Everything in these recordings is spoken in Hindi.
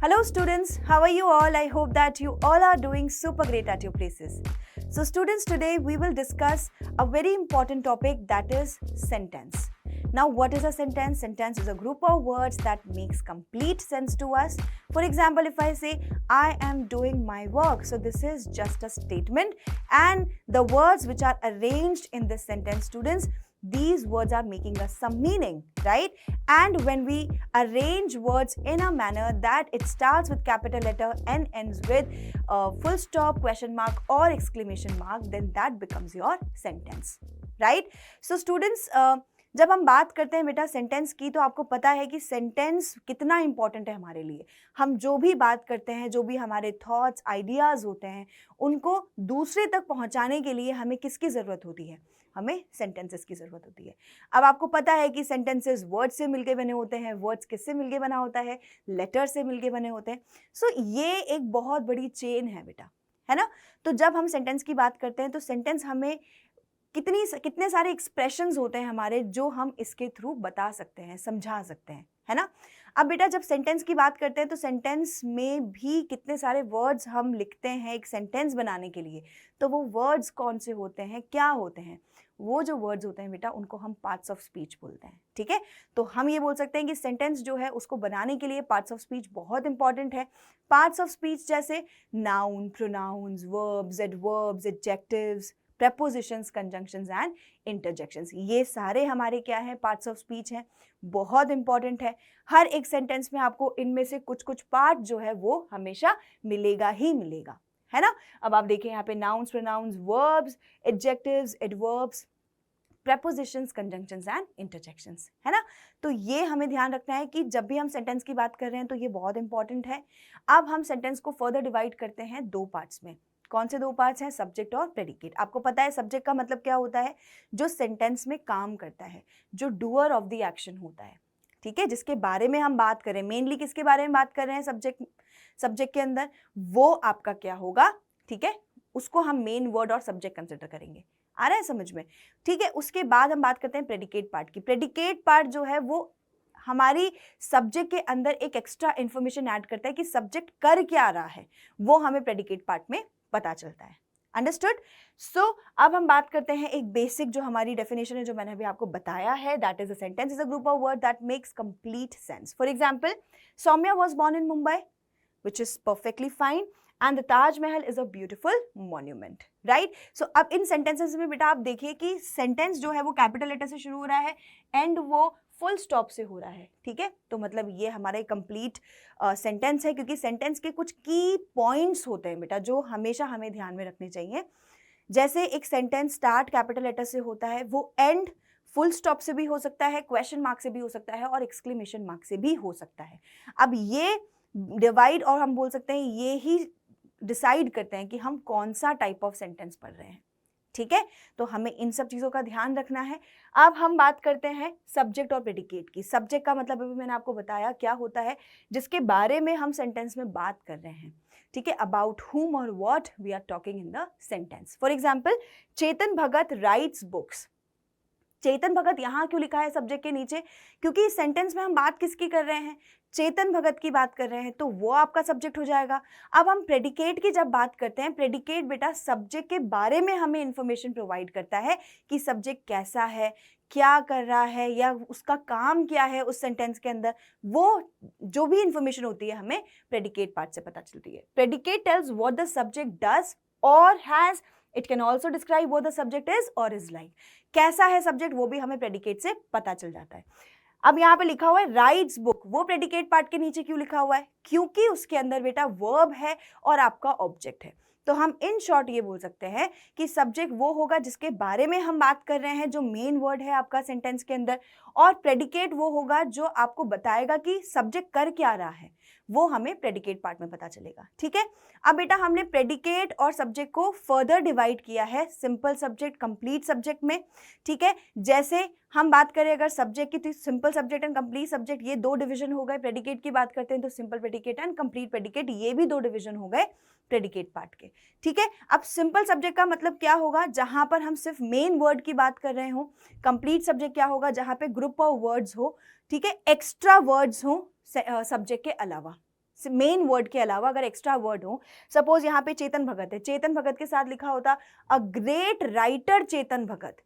Hello students, how are you all? I hope that you all are doing super great at your places. So students, today we will discuss a very important topic, that is sentence. Now what is a sentence? Sentence is a group of words that makes complete sense to us. For example, if I say I am doing my work, so this is just a statement, and the words which are arranged in this sentence, students, these words are making us some meaning, right? And when we arrange words in a manner that it starts with capital letter and ends with full stop, question mark or exclamation mark, then that becomes your sentence, right? So students, जब हम बात करते हैं बेटा सेंटेंस की, तो आपको पता है कि सेंटेंस कितना इंपॉर्टेंट है हमारे लिए। हम जो भी बात करते हैं, जो भी हमारे थॉट्स, आइडियाज़ होते हैं, उनको दूसरे तक पहुंचाने के लिए हमें किसकी ज़रूरत होती है? हमें सेंटेंसेस की ज़रूरत होती है। अब आपको पता है कि सेंटेंसेस वर्ड से मिलके बने होते हैं। वर्ड्स किससे मिलके बना होता है? लेटर से मिलके बने होते हैं। सो ये एक बहुत बड़ी चेन है बेटा, है ना? तो जब हम सेंटेंस की बात करते हैं तो सेंटेंस हमें कितने सारे एक्सप्रेशंस होते हैं हमारे, जो हम इसके थ्रू बता सकते हैं, समझा सकते हैं, है ना? अब बेटा जब सेंटेंस की बात करते हैं तो सेंटेंस में भी कितने सारे वर्ड्स हम लिखते हैं एक सेंटेंस बनाने के लिए। तो वो वर्ड्स कौन से होते हैं, क्या होते हैं? वो जो वर्ड्स होते हैं बेटा, उनको हम पार्ट्स ऑफ स्पीच बोलते हैं, ठीक है? तो हम ये बोल सकते हैं कि सेंटेंस जो है उसको बनाने के लिए पार्ट्स ऑफ स्पीच बहुत इंपॉर्टेंट है। पार्ट्स ऑफ स्पीच जैसे noun, pronouns, verbs, adverbs, adjectives, prepositions, conjunctions and interjections, ये सारे हमारे क्या हैं? पार्ट्स ऑफ स्पीच हैं, बहुत इंपॉर्टेंट है। हर एक सेंटेंस में आपको इनमें से कुछ कुछ पार्ट जो है वो हमेशा मिलेगा ही मिलेगा, है ना? अब आप देखें यहाँ पे nouns, pronouns, verbs, adjectives, adverbs, prepositions, conjunctions and interjections, है ना? तो ये हमें ध्यान रखना है कि जब भी हम सेंटेंस की बात कर रहे हैं तो ये बहुत इंपॉर्टेंट है। अब हम सेंटेंस को फर्दर डिवाइड करते हैं दो पार्ट्स में। कौन से दो पार्ट्स हैं? सब्जेक्ट और प्रेडिकेट। आपको पता है सब्जेक्ट का मतलब क्या होता है? जो सेंटेंस में काम करता है, जो डूअर ऑफ द एक्शन होता है, ठीक है? जिसके बारे में हम बात करें, मेनली किसके बारे में बात कर रहे हैं सब्जेक्ट के अंदर, वो आपका क्या होगा, ठीक है? उसको हम मेन वर्ड और सब्जेक्ट कंसिडर करेंगे। आ रहा है समझ में? ठीक है। उसके बाद हम बात करते हैं प्रेडिकेट पार्ट की। प्रेडिकेट पार्ट जो है वो हमारी सब्जेक्ट के अंदर एक एक्स्ट्रा इंफॉर्मेशन ऐड करता है कि सब्जेक्ट कर क्या रहा है, वो हमें प्रेडिकेट पार्ट में पता चलता है। अंडरस्टूड? सो अब हम बात करते हैं एक बेसिक जो हमारी डेफिनेशन है, जो मैंने अभी आपको बताया है, that is a sentence is a group of word that makes complete sense. For example, Saumya was born in Mumbai, which is perfectly fine, and the Taj Mahal is a beautiful monument, right? So अब इन sentences में बेटा आप देखिए कि sentence जो है वो कैपिटल लेटर से शुरू हो रहा है, एंड वो फुल स्टॉप से हो रहा है, ठीक है? तो मतलब ये हमारा एक कंप्लीट सेंटेंस है, क्योंकि सेंटेंस के कुछ की पॉइंट्स होते हैं बेटा जो हमेशा हमें ध्यान में रखने चाहिए। जैसे एक सेंटेंस स्टार्ट कैपिटल लेटर से होता है, वो एंड फुल स्टॉप से भी हो सकता है, क्वेश्चन मार्क से भी हो सकता है, और एक्सक्लेमेशन मार्क से भी हो सकता है। अब ये डिवाइड, और हम बोल सकते हैं ये ही डिसाइड करते हैं कि हम कौन सा टाइप ऑफ सेंटेंस पढ़ रहे हैं, ठीक है? तो हमें इन सब चीज़ों का ध्यान रखना है। अब हम बात करते हैं सब्जेक्ट और प्रेडिकेट की। सब्जेक्ट का मतलब अभी मैंने आपको बताया क्या होता है, जिसके बारे में हम सेंटेंस में बात कर रहे हैं, ठीक है? अबाउट whom और what we are talking in the sentence. For example, Chetan Bhagat writes books. Chetan Bhagat यहाँ क्यों लिखा है सब्जेक्ट के नीचे? क्योंकि इस सेंटेंस में हम बात किसकी कर रहे हैं? चेतन भगत की बात कर रहे हैं, तो वो आपका सब्जेक्ट हो जाएगा। अब हम प्रेडिकेट की जब बात करते हैं, प्रेडिकेट बेटा सब्जेक्ट के बारे में हमें इंफॉर्मेशन प्रोवाइड करता है कि सब्जेक्ट कैसा है, क्या कर रहा है, या उसका काम क्या है उस सेंटेंस के अंदर। वो जो भी इंफॉर्मेशन होती है हमें प्रेडिकेट पार्ट से पता चलती है। Predicate tells what the subject does और has. It can also describe what the subject is और इज लाइक। कैसा है सब्जेक्ट वो भी हमें प्रेडिकेट से पता चल जाता है। अब यहाँ पे लिखा हुआ है राइट्स बुक, वो प्रेडिकेट पार्ट के नीचे क्यों लिखा हुआ है? क्योंकि उसके अंदर बेटा वर्ब है और आपका ऑब्जेक्ट है। तो हम इन शॉर्ट ये बोल सकते हैं कि सब्जेक्ट वो होगा जिसके बारे में हम बात कर रहे हैं, जो मेन वर्ड है आपका सेंटेंस के अंदर, और प्रेडिकेट वो होगा जो आपको बताएगा कि सब्जेक्ट कर क्या रहा है, वो हमें प्रेडिकेट पार्ट में पता चलेगा, ठीक है? अब बेटा हमने प्रेडिकेट और सब्जेक्ट को फर्दर डिवाइड किया है सिंपल सब्जेक्ट, कंप्लीट सब्जेक्ट में, ठीक है? जैसे हम बात करें अगर सब्जेक्ट की, तो simple subject and complete subject, ये दो डिवीजन हो गए। प्रेडिकेट की बात करते हैं तो simple predicate and complete predicate, ये भी दो डिवीजन हो गए प्रेडिकेट पार्ट के, ठीक है? अब सिंपल सब्जेक्ट का मतलब क्या होगा? जहां पर हम सिर्फ मेन वर्ड की बात कर रहे हो। कंप्लीट सब्जेक्ट क्या होगा? जहां पे ग्रुप ऑफ वर्ड्स हो, ठीक है, एक्स्ट्रा वर्ड्स हो सब्जेक्ट के अलावा। मेन वर्ड के अलावा अगर एक्स्ट्रा वर्ड हो, सपोज यहाँ पे चेतन भगत है, चेतन भगत के साथ लिखा होता a great writer Chetan Bhagat,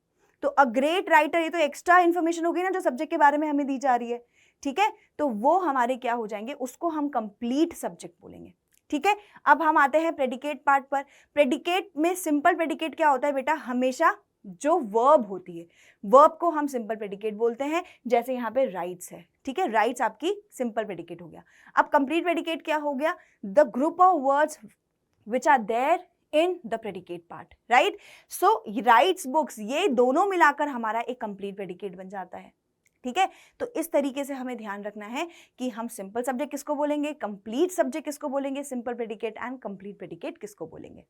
तो अ ग्रेट राइटर, ये तो एक्स्ट्रा इन्फॉर्मेशन होगी ना जो सब्जेक्ट के बारे में हमें दी जा रही है, ठीक है, तो वो हमारे क्या हो जाएंगे, उसको हम कंप्लीट सब्जेक्ट बोलेंगे, ठीक है। अब हम आते हैं प्रेडिकेट पार्ट पर। प्रेडिकेट में सिंपल प्रेडिकेट क्या होता है बेटा, हमेशा जो वर्ब होती है, वर्ब को हम सिंपल प्रेडिकेट बोलते हैं, जैसे यहाँ पे राइट्स है, ठीक है, राइट्स आपकी सिंपल प्रेडिकेट हो गया। अब कंप्लीट प्रेडिकेट क्या हो गया, the group of words which are there in the predicate part, right. So writes books, ये दोनों मिलाकर हमारा एक कंप्लीट प्रेडिकेट बन जाता है, ठीक है। तो इस तरीके से हमें ध्यान रखना है कि हम सिंपल सब्जेक्ट किसको बोलेंगे, कंप्लीट सब्जेक्ट किसको बोलेंगे, simple predicate and complete predicate किसको बोलेंगे,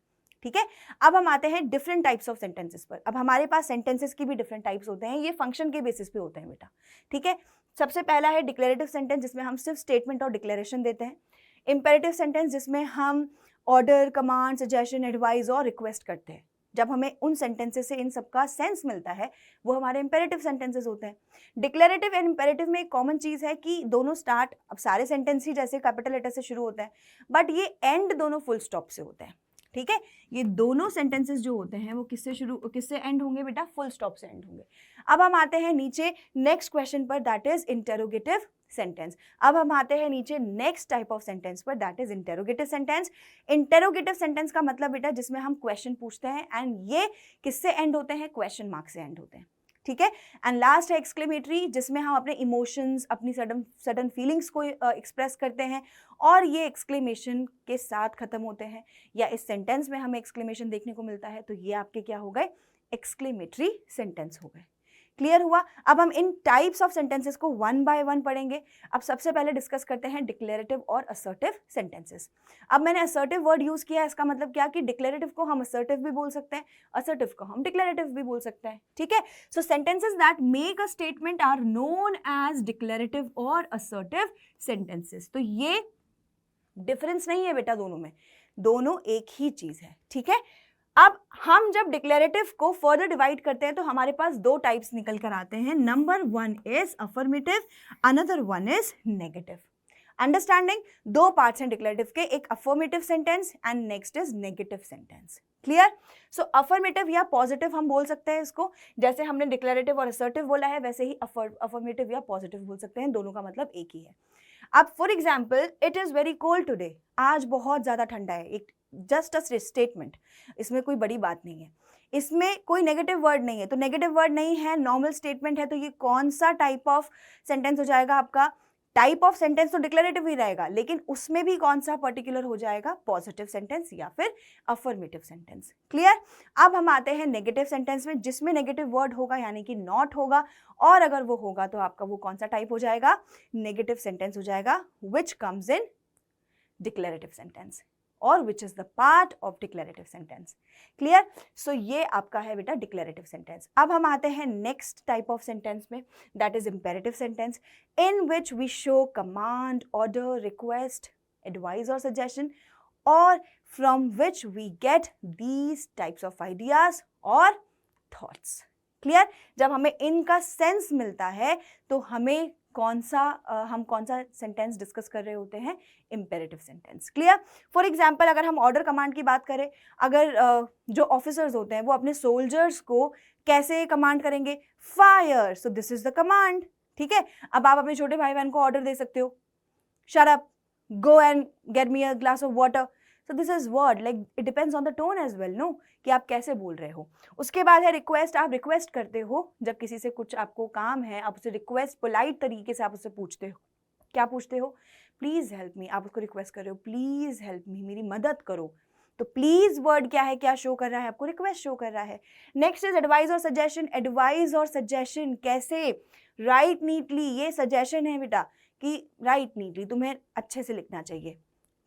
ठीक है। अब हम आते हैं डिफरेंट टाइप्स ऑफ सेंटेंसेस पर। अब हमारे पास सेंटेंसेस की भी डिफरेंट टाइप्स होते हैं, ये फंक्शन के बेसिस पे होते हैं बेटा, ठीक है। सबसे पहला है डिक्लेरेटिव सेंटेंस, जिसमें हम सिर्फ स्टेटमेंट और डिक्लेरेशन देते हैं। इंपेरेटिव सेंटेंस, जिसमें हम ऑर्डर, कमांड, सजेशन, एडवाइस और रिक्वेस्ट करते हैं। जब हमें उन सेंटेंसेस से इन सबका सेंस मिलता है, वो हमारे इंपेरेटिव सेंटेंसेस होते हैं। डिक्लेरेटिव एंड इंपेरेटिव में एक कॉमन चीज़ है कि दोनों स्टार्ट, अब सारे सेंटेंस ही जैसे कैपिटल लेटर से शुरू होते हैं, बट ये एंड दोनों फुल स्टॉप से होते हैं, ठीक है। ये दोनों सेंटेंसेस जो होते हैं वो किससे एंड होंगे बेटा, फुल स्टॉप से एंड होंगे। अब हम आते हैं नीचे नेक्स्ट क्वेश्चन पर, दैट इज इंटेरोगेटिव सेंटेंस। अब हम आते हैं नीचे नेक्स्ट टाइप ऑफ सेंटेंस पर, that is interrogative sentence. Interrogative sentence का मतलब बेटा जिसमें हम क्वेश्चन पूछते हैं, एंड ये किससे एंड होते हैं, क्वेश्चन मार्क से एंड होते हैं, ठीक है। एंड लास्ट है एक्सक्लेमेटरी, जिसमें हम अपने इमोशंस, अपनी सडन फीलिंग्स को एक्सप्रेस करते हैं, और ये एक्सक्लेमेशन के साथ खत्म होते हैं, या इस सेंटेंस में हमें एक्सक्लेमेशन देखने को मिलता है, तो ये आपके क्या हो गए, एक्सक्लेमेटरी सेंटेंस हो गए। क्लियर हुआ। अब हम इन टाइप्स ऑफ सेंटेंसेस को वन बाय वन पढ़ेंगे। अब सबसे पहले डिस्कस करते हैं डिक्लेरेटिव और असर्टिव सेंटेंसेस। अब मैंने असर्टिव वर्ड यूज किया है, इसका मतलब क्या कि डिक्लेरेटिव को हम असर्टिव भी बोल सकते हैं, असर्टिव को हम डिक्लेरेटिव भी बोल सकते हैं, ठीक है। So sentences that make a statement are known as declarative और असर्टिव सेंटेंसेस। तो ये डिफरेंस नहीं है बेटा दोनों में, दोनों एक ही चीज है, ठीक है। अब हम जब डिक्लेरेटिव को फर्दर डिवाइड करते हैं तो हमारे पास दो टाइप्स निकल कर आते हैं। Number one is affirmative, another one is negative. Understanding, दो पार्ट्स हैं डिक्लेरेटिव के, एक affirmative sentence and next is negative sentence. Clear. So affirmative या पॉजिटिव हम बोल सकते हैं इसको, जैसे हमने डिक्लेरेटिव और असर्टिव बोला है वैसे ही अफर्मेटिव या पॉजिटिव बोल सकते हैं, दोनों का मतलब एक ही है। अब for example, it is very cold today, आज बहुत ज्यादा ठंडा है, एक जस्ट अ स्टेटमेंट, इसमें कोई बड़ी बात नहीं है, इसमें कोई नेगेटिव वर्ड नहीं है, तो नेगेटिव वर्ड नहीं है, नॉर्मल स्टेटमेंट है, तो ये कौन सा टाइप ऑफ सेंटेंस हो जाएगा आपका, टाइप ऑफ सेंटेंस तो डिक्लेरेटिव ही रहेगा, लेकिन उसमें भी कौन सा पर्टिकुलर हो जाएगा, पॉजिटिव सेंटेंस या फिर अफर्मेटिव सेंटेंस। क्लियर। अब हम आते हैं नेगेटिव सेंटेंस में, जिसमें नेगेटिव वर्ड होगा यानी कि नॉट होगा, और अगर वो होगा तो आपका वो कौन सा टाइप हो जाएगा, नेगेटिव सेंटेंस हो जाएगा, which comes in declarative sentence और which is the part of declarative sentence. Clear? So ये आपका है बेटा declarative sentence. अब हम आते हैं next type of sentence में, that is imperative sentence, in which we show command, order, request, advice or suggestion, or from which we get these types of ideas or thoughts. Clear? जब हमें इनका sense मिलता है तो हमें हम कौन सा सेंटेंस डिस्कस कर रहे होते हैं, imperative sentence. Clear. For example, अगर हम ऑर्डर कमांड की बात करें, अगर जो ऑफिसर्स होते हैं वो अपने सोल्जर्स को कैसे कमांड करेंगे, fire, so this is the command, ठीक है। अब आप अपने छोटे भाई बहन को ऑर्डर दे सकते हो, shut up, go and get me a glass of water, so this is word, like it depends on the tone as well, no, कि आप कैसे बोल रहे हो। उसके बाद है रिक्वेस्ट, आप रिक्वेस्ट करते हो, जब किसी से कुछ आपको काम है, आप उससे रिक्वेस्ट पोलाइट तरीके से आप उससे पूछते हो, क्या पूछते हो, प्लीज हेल्प मी, आप उसको रिक्वेस्ट कर रहे हो, प्लीज हेल्प मी, मेरी मदद करो, तो प्लीज वर्ड क्या है, क्या शो कर रहा है आपको, रिक्वेस्ट शो कर रहा है। नेक्स्ट इज एडवाइस और सजेशन। एडवाइस और सजेशन कैसे, राइट नीटली, ये सजेशन है बेटा कि राइट नीटली, तुम्हें अच्छे से लिखना चाहिए,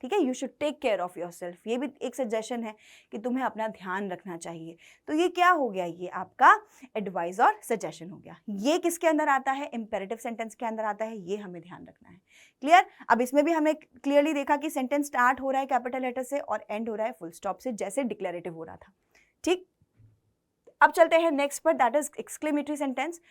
ठीक है, you should take care of yourself, ये भी एक सजेशन है कि तुम्हें अपना ध्यान रखना चाहिए। तो ये क्या हो गया, ये आपका एडवाइस और सजेशन हो गया। ये किसके अंदर आता है, इंपेरेटिव सेंटेंस के अंदर आता है, ये हमें ध्यान रखना है। क्लियर। अब इसमें भी हमने क्लियरली देखा कि सेंटेंस स्टार्ट हो रहा है कैपिटल लेटर से और एंड हो रहा है फुल स्टॉप से, जैसे डिक्लेरेटिव हो रहा था, ठीक। अब चलते हैं नेक्स्ट पर, that is exclamatory sentence.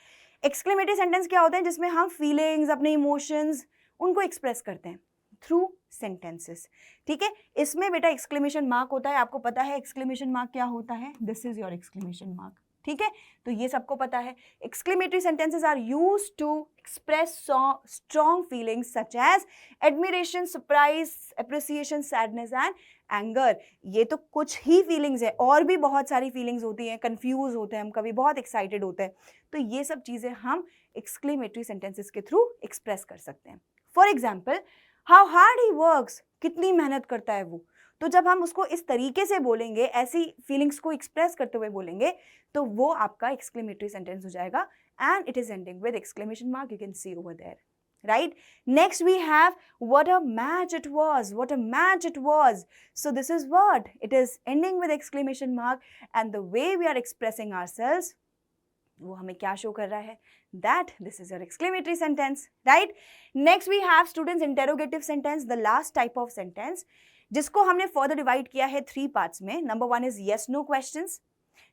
Exclamatory sentence क्या होते हैं, जिसमें हम फीलिंग्स, अपने इमोशंस, उनको एक्सप्रेस करते हैं थ्रू सेंटेंसेस। ठीक है, इसमें बेटा एक्सक्लेमेशन मार्क होता है, आपको पता है एक्सक्लेमेशन मार्क क्या होता है, this is your exclamation mark. ठीक है, तो ये सबको पता है। Exclamatory sentences are used to express strong feelings such as admiration, surprise, appreciation, sadness and anger. ये तो कुछ ही फीलिंग्स है, और भी बहुत सारी फीलिंग्स होती हैं, कंफ्यूज होते हैं हम, कभी बहुत एक्साइटेड होते हैं, तो ये सब चीज़ें हम एक्सक्लेमेटरी सेंटेंसेस के थ्रू एक्सप्रेस कर सकते हैं। For example, how hard he works, कितनी मेहनत करता है वो। तो जब हम उसको इस तरीके से बोलेंगे, ऐसी फीलिंग्स को एक्सप्रेस करते हुए बोलेंगे, तो वो आपका एक्सक्लेमेटरी सेंटेंस हो जाएगा, and it is ending with exclamation mark, you can see over there, right? Next we have what a match it was, what a match it was. So this is what it is ending with exclamation mark, and the way we are expressing ourselves, वो हमें क्या शो कर रहा है, that this is your exclamatory sentence, right? Next we have students interrogative sentence, the last type of sentence, जिसको हमने further divide किया है 3 parts में. Number 1 is yes no questions,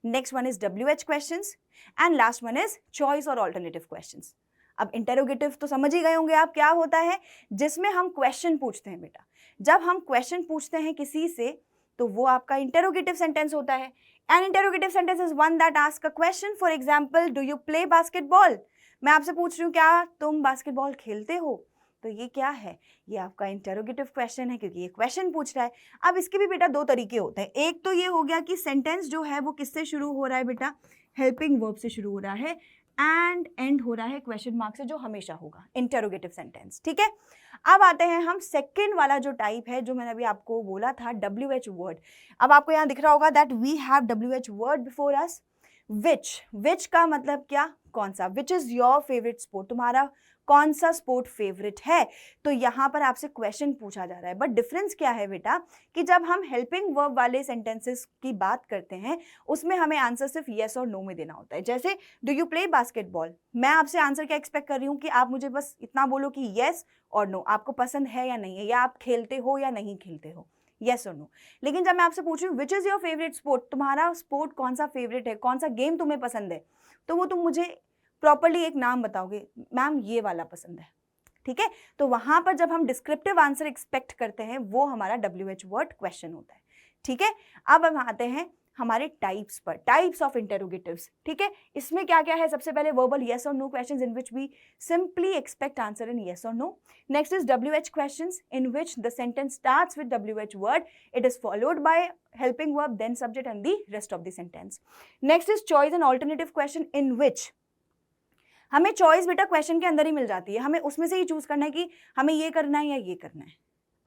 next one is WH questions, and last one is choice or alternative questions. अब इंटेरोगेटिव तो समझ ही गए होंगे आप क्या होता है, जिसमें हम क्वेश्चन पूछते हैं बेटा। जब हम क्वेश्चन पूछते हैं किसी से, तो वो आपका इंटेरोगेटिव सेंटेंस होता है। N interrogative sentence is one that ask a question. For example, do you play basketball, मैं आपसे पूछ रही हूँ क्या तुम बास्केटबॉल खेलते हो, तो ये क्या है, ये आपका इंटेरोगेटिव क्वेश्चन है, क्योंकि ये क्वेश्चन पूछ रहा है। अब इसके भी बेटा 2 तरीके होते हैं। एक तो ये हो गया कि सेंटेंस जो है वो किससे शुरू हो रहा है बेटा, हेल्पिंग वर्ब से शुरू हो रहा है, एंड एंड हो रहा है क्वेश्चन मार्क से, जो हमेशा होगा इंटेरोगेटिव सेंटेंस। ठीक है, अब आते हैं हम सेकंड वाला जो टाइप है, जो मैंने अभी आपको बोला था, WH वर्ड। अब आपको यहाँ दिख रहा होगा that we have WH word before us. Which का मतलब क्या, कौन सा, which is your favourite sport, तुम्हारा कौन सा स्पोर्ट फेवरेट है। तो यहाँ पर आपसे क्वेश्चन पूछा जा रहा है। बट डिफरेंस क्या है बेटा, कि जब हम हेल्पिंग वर्ब वाले सेंटेंसेस की बात करते हैं, उसमें हमें आंसर सिर्फ येस और नो में देना होता है। जैसे डू यू प्ले बास्केटबॉल, मैं आपसे आंसर क्या एक्सपेक्ट कर रही हूँ कि आप मुझे बस इतना बोलो कि येस और नो, आपको पसंद है या नहीं है, या आप खेलते हो या नहीं खेलते हो, येस और नो। लेकिन जब मैं आपसे पूछ रही हूँ which is your favourite sport, तुम्हारा स्पोर्ट कौन सा फेवरेट है, कौन सा गेम तुम्हें पसंद है, तो वो तुम मुझे प्रॉपर्ली एक नाम बताओगे, मैम ये वाला पसंद है। ठीक है, तो वहां पर जब हम डिस्क्रिप्टिव आंसर एक्सपेक्ट करते हैं, वो हमारा WH वर्ड क्वेश्चन होता है। ठीक है, अब हम आते हैं हमारे टाइप्स पर, टाइप्स ऑफ इंटेरोगेटिव्स। ठीक है, इसमें क्या क्या है, सबसे पहले वर्बल येस और no questions in which we simply expect answer in yes और no. Next is WH questions in which the sentence starts with WH word, it is followed by helping verb, then subject and the rest of the sentence. Next is choice and alternative question in which हमें चॉइस बेटा क्वेश्चन के अंदर ही मिल जाती है, हमें उसमें से ही चूज करना है कि हमें ये करना है या ये करना है।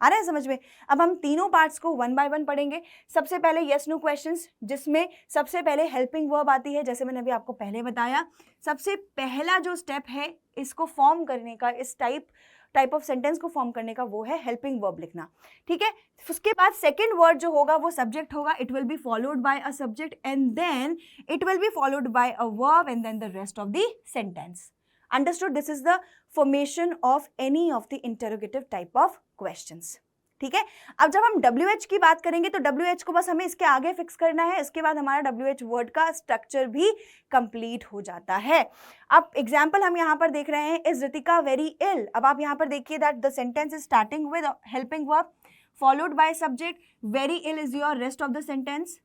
आ रहा है समझ में। अब हम तीनों पार्ट्स को 1 बाय 1 पढ़ेंगे। सबसे पहले येस नो क्वेश्चंस, जिसमें सबसे पहले हेल्पिंग वर्ब आती है, जैसे मैंने अभी आपको पहले बताया। सबसे पहला जो स्टेप है इसको फॉर्म करने का, इस टाइप ऑफ सेंटेंस को फॉर्म करने का, वो है हेल्पिंग वर्ब लिखना। ठीक है, उसके बाद सेकंड वर्ड जो होगा वो सब्जेक्ट होगा, it will be followed by a subject and then it will be followed by a verb and then the rest of the sentence. Understood? This is the formation of any of the interrogative type of questions. ठीक है, अब जब हम WH की बात करेंगे तो WH को बस हमें इसके आगे फिक्स करना है, इसके बाद हमारा WH वर्ड का स्ट्रक्चर भी कंप्लीट हो जाता है। अब एग्जांपल हम यहाँ पर देख रहे हैं, इज रितिका वेरी इल। अब आप यहाँ पर देखिए that the sentence is starting with helping verb followed by subject, very ill is your rest of the sentence.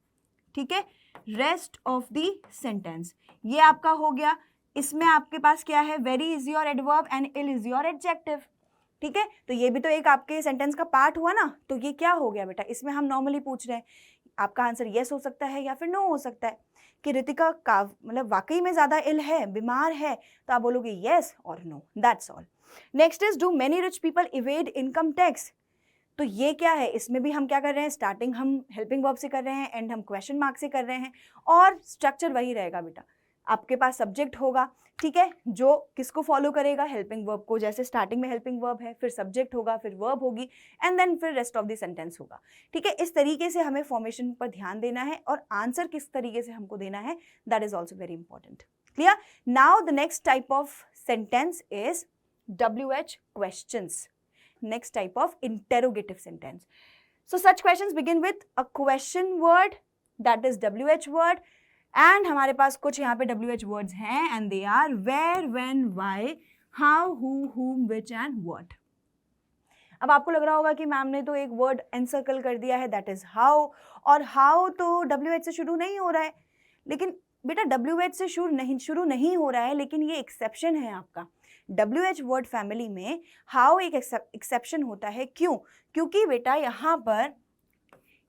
ठीक है, रेस्ट ऑफ द सेंटेंस ये आपका हो गया। इसमें आपके पास क्या है, very is your adverb and ill is your adjective. ठीक है, तो ये भी तो एक आपके सेंटेंस का पार्ट हुआ ना। तो ये क्या हो गया बेटा, इसमें हम नॉर्मली पूछ रहे हैं, आपका आंसर येस हो सकता है या फिर नो हो सकता है, कि रितिका का मतलब वाकई में ज़्यादा इल है, बीमार है, तो आप बोलोगे येस और no, that's all. Next is do many rich people evade income tax. तो ये क्या है, इसमें भी हम क्या कर रहे हैं, स्टार्टिंग हम हेल्पिंग वर्ब से कर रहे हैं, एंड हम क्वेश्चन मार्क से कर रहे हैं, और स्ट्रक्चर वही रहेगा बेटा। आपके पास सब्जेक्ट होगा, ठीक है, जो किसको फॉलो करेगा, हेल्पिंग वर्ब को। जैसे स्टार्टिंग में हेल्पिंग वर्ब है, फिर सब्जेक्ट होगा, फिर वर्ब होगी, एंड देन फिर रेस्ट ऑफ द सेंटेंस होगा। ठीक है, इस तरीके से हमें फॉर्मेशन पर ध्यान देना है, और आंसर किस तरीके से हमको देना है, that is also very important. Clear? Now the next type of sentence is WH questions, next type of interrogative sentence. So such questions begin with a question word, that is WH word, and हमारे पास कुछ यहाँ पे WH words हैं, and they are where, when, why, how, who, whom, which and what. अब आपको लग रहा होगा कि मैम ने तो एक वर्ड एनसर्कल कर दिया है, दैट इज हाउ, और हाउ तो WH से शुरू नहीं हो रहा है। लेकिन बेटा WH से शुरू नहीं हो रहा है, लेकिन ये एक्सेप्शन है आपका। WH वर्ड फैमिली में हाउ एक एक्सेप्शन होता है। क्यों? क्योंकि बेटा यहाँ पर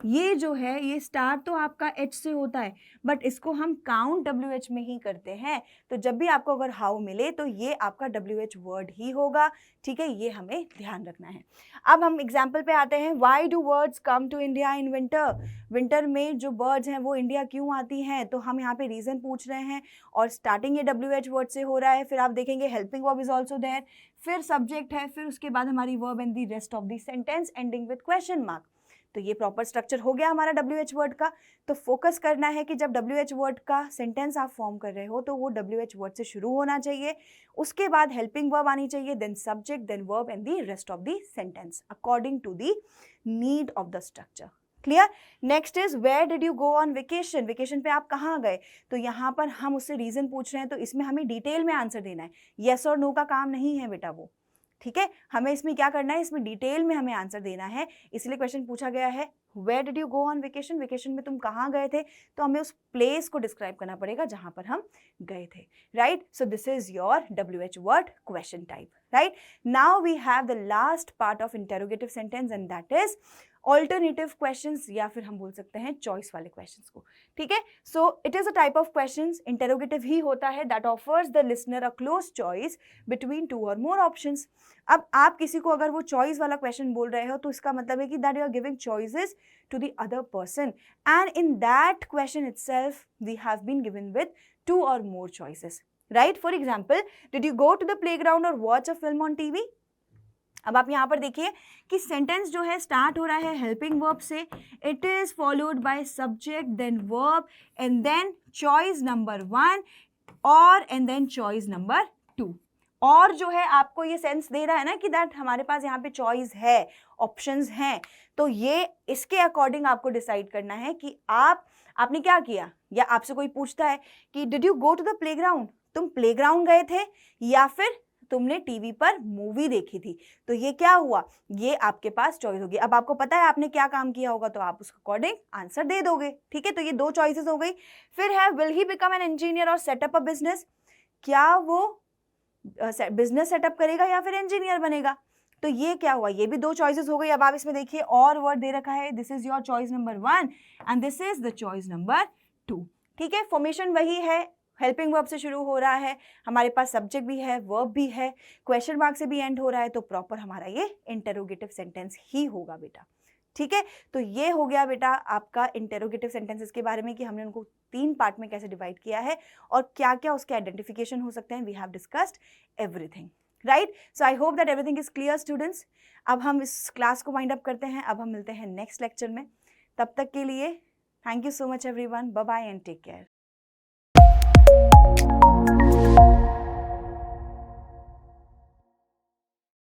ये जो है ये स्टार्ट तो आपका H से होता है, बट इसको हम काउंट WH में ही करते हैं। तो जब भी आपको अगर हाउ मिले तो ये आपका WH वर्ड ही होगा, ठीक है, ये हमें ध्यान रखना है। अब हम एग्जाम्पल पे आते हैं। Why do birds come to India in winter? Winter में जो बर्ड्स हैं वो इंडिया क्यों आती हैं? तो हम यहाँ पे रीजन पूछ रहे हैं और स्टार्टिंग ये WH वर्ड से हो रहा है। फिर आप देखेंगे helping verb is also there, फिर सब्जेक्ट है, फिर उसके बाद हमारी verb and the rest of the sentence ending with question mark. तो ये प्रॉपर स्ट्रक्चर हो गया हमारा WH वर्ड का। तो फोकस करना है कि जब WH वर्ड का सेंटेंस आप फॉर्म कर रहे हो तो वो WH वर्ड से शुरू होना चाहिए, उसके बाद हेल्पिंग वर्ब आनी चाहिए, then subject, then verb and the rest of the sentence according to the need of the structure. Clear? Next is where did you go on vacation? Vacation पे आप कहाँ गए? तो यहाँ पर हम उससे रीजन पूछ रहे हैं, तो इसमें हमें डिटेल में आंसर देना है। येस और नो का काम नहीं है बेटा वो, ठीक है। हमें इसमें क्या करना है, इसमें डिटेल में हमें आंसर देना है। इसलिए क्वेश्चन पूछा गया है where did you go on vacation? Vacation में तुम कहाँ गए थे? तो हमें उस प्लेस को डिस्क्राइब करना पड़ेगा जहां पर हम गए थे, right? So this is your WH word question type, right? Now we have the last part of interrogative sentence and that is alternative questions, या फिर हम बोल सकते हैं चॉइस वाले क्वेश्चंस को, ठीक है। So it is a type of questions, interrogative ही होता है, that offers the listener a close choice between 2 और मोर ऑप्शंस। अब आप किसी को अगर वो चॉइस वाला क्वेश्चन बोल रहे हो तो इसका मतलब है कि that you are giving choices to the other person, and in that question itself we have been given with 2 और more choices, right? For example, did you go to the playground और watch a film on TV? अब आप यहाँ पर देखिए कि सेंटेंस जो है स्टार्ट हो रहा है हेल्पिंग वर्ब से, it is followed by subject, then verb and then choice number 1 और एंड देन चॉइस नंबर 2। और जो है आपको ये सेंस दे रहा है ना कि दैट हमारे पास यहाँ पे चॉइस है, ऑप्शंस हैं, तो ये इसके अकॉर्डिंग आपको डिसाइड करना है कि आपने क्या किया। या आपसे कोई पूछता है कि did you go to the playground? तुम प्लेग्राउंड गए थे या फिर तुमने टीवी पर मूवी देखी थी? तो ये क्या हुआ, ये आपके पास चॉइस होगी। अब आपको पता है आपने क्या काम किया होगा, तो आप उसके अकॉर्डिंग आंसर दे दोगे, ठीक है। तो ये 2 चॉइसेस हो गई। फिर है will he become an engineer और सेटअप अ बिजनेस? क्या वो बिजनेस सेटअप करेगा या फिर इंजीनियर बनेगा? तो ये क्या हुआ, ये भी 2 चॉइसेस हो गई। अब आप इसमें देखिए और वर्ड दे रखा है, this is your choice number 1 and this is the choice number 2, ठीक है। फॉर्मेशन वही है, हेल्पिंग वर्ब से शुरू हो रहा है, हमारे पास सब्जेक्ट भी है, वर्ब भी है, क्वेश्चन मार्क से भी एंड हो रहा है, तो प्रॉपर हमारा ये इंटेरोगेटिव सेंटेंस ही होगा बेटा, ठीक है। तो ये हो गया बेटा आपका इंटेरोगेटिव सेंटेंसेस के बारे में कि हमने उनको 3 पार्ट में कैसे डिवाइड किया है और क्या क्या उसके आइडेंटिफिकेशन हो सकते हैं। We have discussed everything, right? So I hope that everything is clear students. अब हम इस क्लास को वाइंड अप करते हैं, अब हम मिलते हैं नेक्स्ट लेक्चर में। तब तक के लिए thank you so much everyone, bye bye and take care.